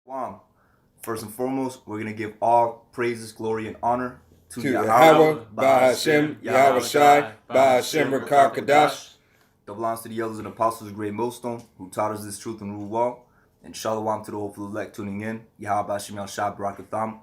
Wow. First and foremost, we're going to give all praises, glory, and honor to To Yahweh, Yahweh, Bahashem, Yahweh Shai, Bahashem Rakakadash. that belongs to the elders and apostles of Great Millstone, who taught us this truth and rule well. And shalom to the hopeful elect tuning in. Yahweh Bashem Yahweh Shai Barakatham.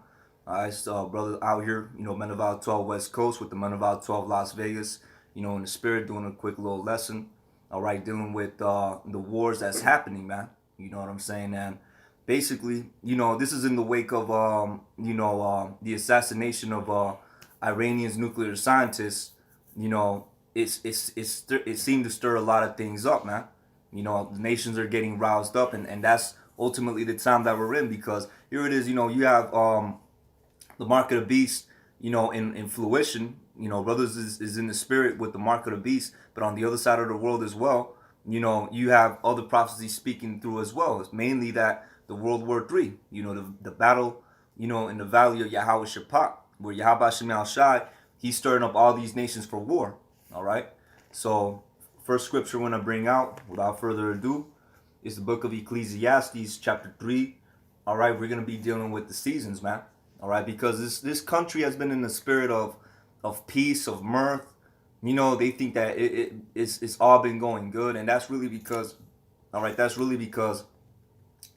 Alright, brothers out here, Men of Our 12 West Coast with the Men of Our 12 Las Vegas, in the spirit, doing a quick little lesson. Alright, dealing with the wars that's happening, man. You know what I'm saying? And basically, this is in the wake of, the assassination of Iranian's nuclear scientists. You know, it seemed to stir a lot of things up, man. The nations are getting roused up, and that's ultimately the time that we're in, because here it is. You have the mark of the beast, in fruition. Brothers is in the spirit with the mark of the beast, but on the other side of the world as well, you have other prophecies speaking through as well. It's mainly that the World War III, the battle, in the valley of Yahweh Shaphat, where Yahweh Shemal Shai, he's stirring up all these nations for war. All right. So, first scripture we're going to bring out, without further ado, is the book of Ecclesiastes, chapter 3. All right. We're going to be dealing with the seasons, man. All right. Because this country has been in the spirit of peace, of mirth. They think that it's all been going good. And that's really because,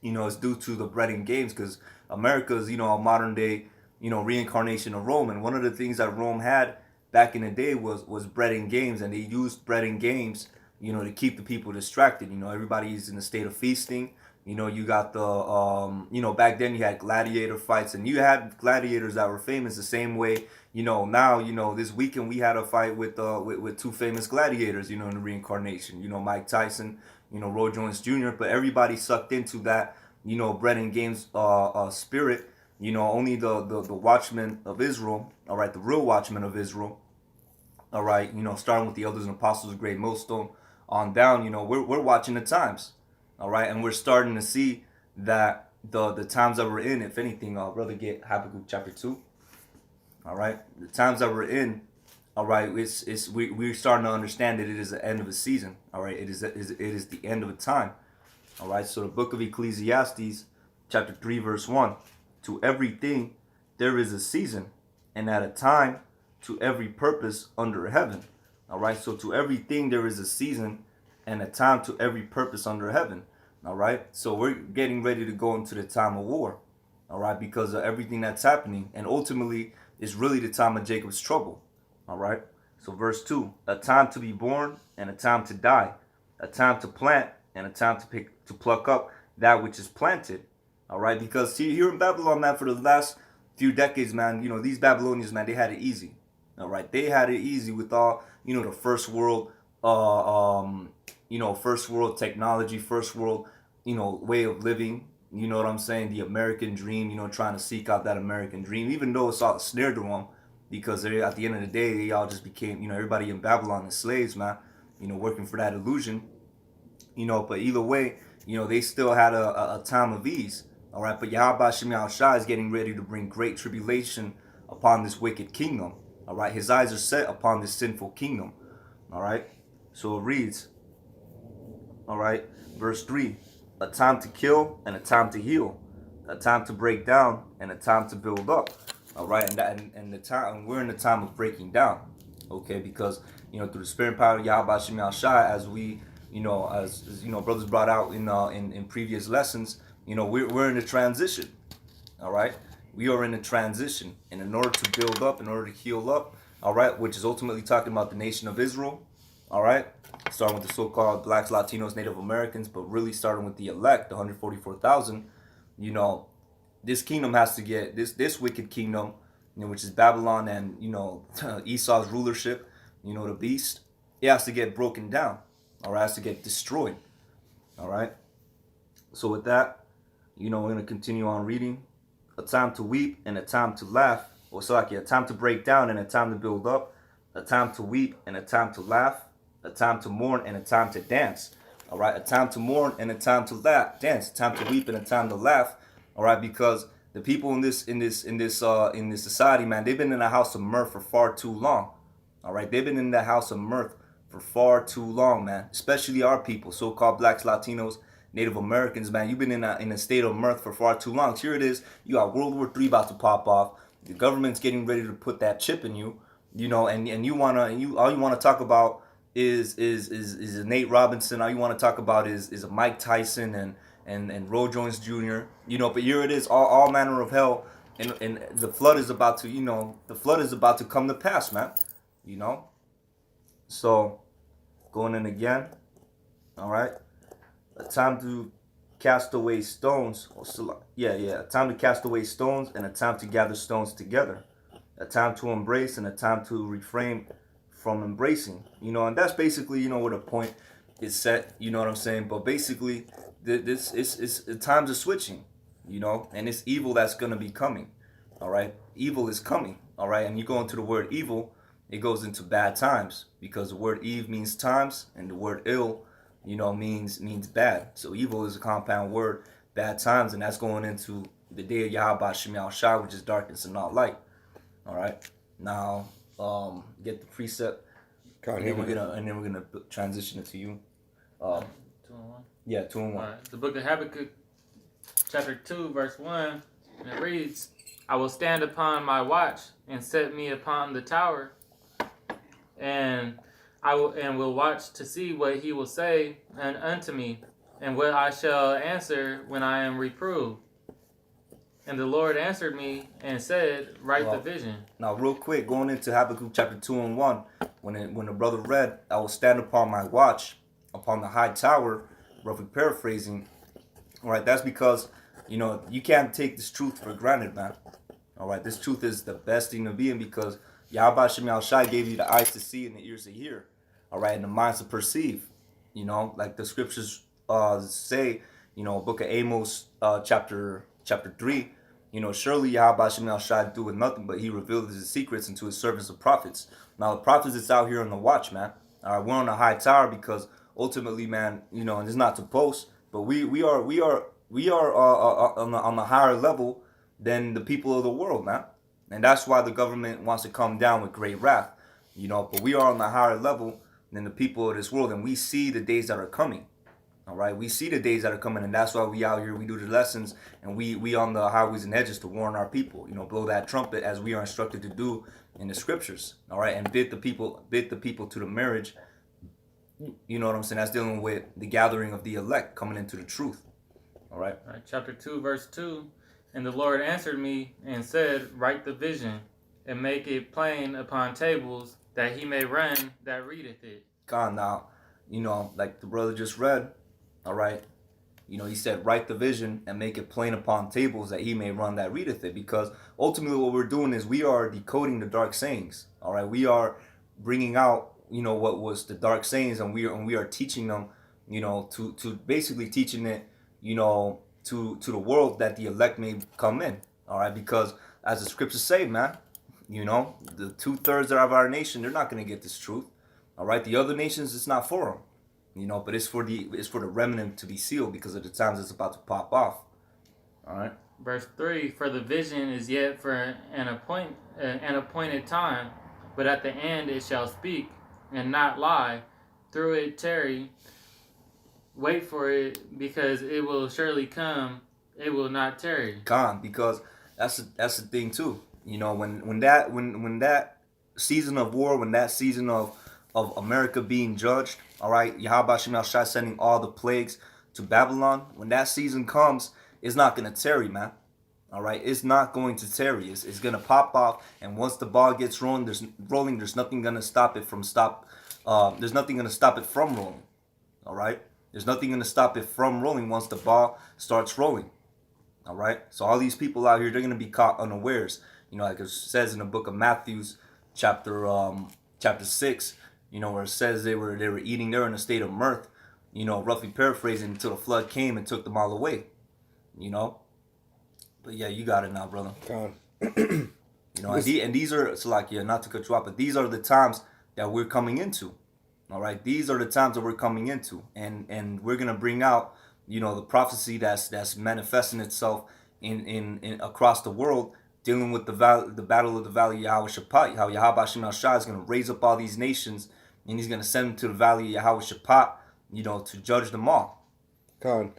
it's due to the bread and games, because America is, a modern day, reincarnation of Rome. And one of the things that Rome had back in the day was bread and games, and they used bread and games, to keep the people distracted. Everybody's in a state of feasting. You got the, back then you had gladiator fights, and you had gladiators that were famous the same way, now, this weekend we had a fight with two famous gladiators, in the reincarnation, Mike Tyson, Roy Jones Jr., but everybody sucked into that, bread and games spirit. Only the watchmen of Israel, all right, the real watchmen of Israel, all right, starting with the elders and apostles of Great Millstone on down, we're watching the times, all right, and we're starting to see that the times that we're in, if anything, brother, get Habakkuk chapter 2, all right, the times that we're in, all right, we're starting to understand that it is the end of a season, all right, it is the end of a time, all right. So the book of Ecclesiastes, chapter 3, verse 1, to everything there is a season, and at a time to every purpose under heaven. All right. So to everything there is a season, and a time to every purpose under heaven. All right. So we're getting ready to go into the time of war. All right. Because of everything that's happening. And ultimately, it's really the time of Jacob's trouble. All right. So verse 2, a time to be born and a time to die, a time to plant and a time to pluck up that which is planted. All right. Because see, here in Babylon, man, for the last few decades, man, these Babylonians, man, they had it easy. All right. They had it easy with all, the first world, first world technology, first world, way of living. You know what I'm saying? The American dream, trying to seek out that American dream, even though it's all a snare to them, because at the end of the day, they all just became, everybody in Babylon is slaves, man, working for that illusion, but either way, they still had a time of ease. All right. But Yahweh Shem Shai is getting ready to bring great tribulation upon this wicked kingdom. All right. His eyes are set upon this sinful kingdom. All right. So it reads, all right, verse 3, a time to kill and a time to heal, a time to break down and a time to build up. All right. And the time, we're in the time of breaking down. Okay. Because, through the spirit and power of Yahweh Shem Shai, as we, as brothers brought out in previous lessons, we're in a transition. All right. We are in a transition, and in order to build up, in order to heal up, all right, which is ultimately talking about the nation of Israel, all right, starting with the so-called blacks, Latinos, Native Americans, but really starting with the elect, the 144,000, this kingdom has to get, this wicked kingdom, which is Babylon and, Esau's rulership, the beast, it has to get broken down, all right, it has to get destroyed, all right. So with that, we're going to continue on reading. A time to weep and a time to laugh, or a time to break down and a time to build up, a time to weep and a time to laugh, a time to mourn and a time to dance. All right, a time to mourn and a time to laugh, dance, a time to weep and a time to laugh. All right, because the people in this society, man, they've been in the house of mirth for far too long. All right, they've been in the house of mirth for far too long, man. Especially our people, so-called blacks, Latinos, Native Americans, man, you've been in a state of mirth for far too long. Here it is, you got World War III about to pop off. The government's getting ready to put that chip in you, and you wanna all you wanna talk about is a Nate Robinson. All you want to talk about is a Mike Tyson and Roy Jones Jr. But here it is, all manner of hell, and the flood is about to come to pass, man. So going in again, all right. A time to cast away stones. A time to cast away stones and a time to gather stones together. A time to embrace and a time to refrain from embracing. And that's basically, where the point is set. You know what I'm saying? But basically, this is times are switching. And it's evil that's gonna be coming. All right, evil is coming. All right, and you go into the word evil, it goes into bad times, because the word Eve means times, and the word ill, means bad. So evil is a compound word, bad times, and that's going into the day of Yahweh Shem Yahushua, which is darkness and not light. All right, now get the precept, and then we're gonna transition it to you. 2 and 1. Yeah, 2 and 1. All right. The book of Habakkuk, chapter 2, verse 1, and it reads, "I will stand upon my watch and set me upon the tower, and will watch to see what he will say unto me, and what I shall answer when I am reproved. And the Lord answered me and said, write the vision." Now, real quick, going into Habakkuk chapter 2 and 1, when the brother read, "I will stand upon my watch, upon the high tower," roughly paraphrasing, all right, that's because, you can't take this truth for granted, man. All right, this truth is the best thing to be in, because Yahweh Shem Yahushua gave you the eyes to see and the ears to hear, all right, and the minds to perceive, like the scriptures say, book of Amos, chapter 3, surely Yahweh Shem Yahushua doeth nothing, but he revealed his secrets unto his servants the prophets. Now the prophets is out here on the watch, man. All right, we're on a high tower because ultimately, man, and it's not to boast, but we are on a higher level than the people of the world, man. And that's why the government wants to come down with great wrath, but we are on a higher level than the people of this world, and we see the days that are coming. All right, we see the days that are coming, and that's why we out here, we do the lessons, and we on the highways and hedges to warn our people, blow that trumpet as we are instructed to do in the scriptures. All right, and bid the people to the marriage. You know what I'm saying? That's dealing with the gathering of the elect coming into the truth. All right. All right, chapter 2, verse 2. "And the Lord answered me and said, write the vision, and make it plain upon tables, that he may run that readeth it." God, now, like the brother just read, all right, he said, write the vision and make it plain upon tables, that he may run that readeth it. Because ultimately what we're doing is we are decoding the dark sayings. All right, we are bringing out, what was the dark sayings, and we are teaching them, to basically teaching it, to the world, that the elect may come in. All right, because as the scriptures say, man, the 2/3 of our nation, they're not going to get this truth. All right, the other nations, it's not for them, but it's for the remnant to be sealed, because of the times it's about to pop off. All right. Verse 3, "For the vision is yet for an appointed time, but at the end it shall speak and not lie. Through it tarry, wait for it, because it will surely come, it will not tarry." Con, because that's the thing too. When that season of war, when that season of America being judged, all right, Yahweh Shem Yahushua sending all the plagues to Babylon, when that season comes, it's not gonna tarry, man. All right, it's not going to tarry. It's gonna pop off, and once the ball gets rolling, there's nothing gonna stop it from There's nothing gonna stop it from rolling. All right, there's nothing gonna stop it from rolling once the ball starts rolling. All right, so all these people out here, they're gonna be caught unawares. Like it says in the book of Matthew, chapter 6. Where it says they were eating there in a state of mirth. Roughly paraphrasing, until the flood came and took them all away. But yeah, you got it now, brother. And these are, Salakia, not to cut you off, but these are the times that we're coming into. All right, these are the times that we're coming into, and we're gonna bring out, the prophecy that's manifesting itself in across the world, dealing with the battle of the valley of Yahweh Shaphat, how Yahweh Shem Yahushua is gonna raise up all these nations, and he's gonna send them to the valley of Yahweh Shaphat, to judge them all. Con,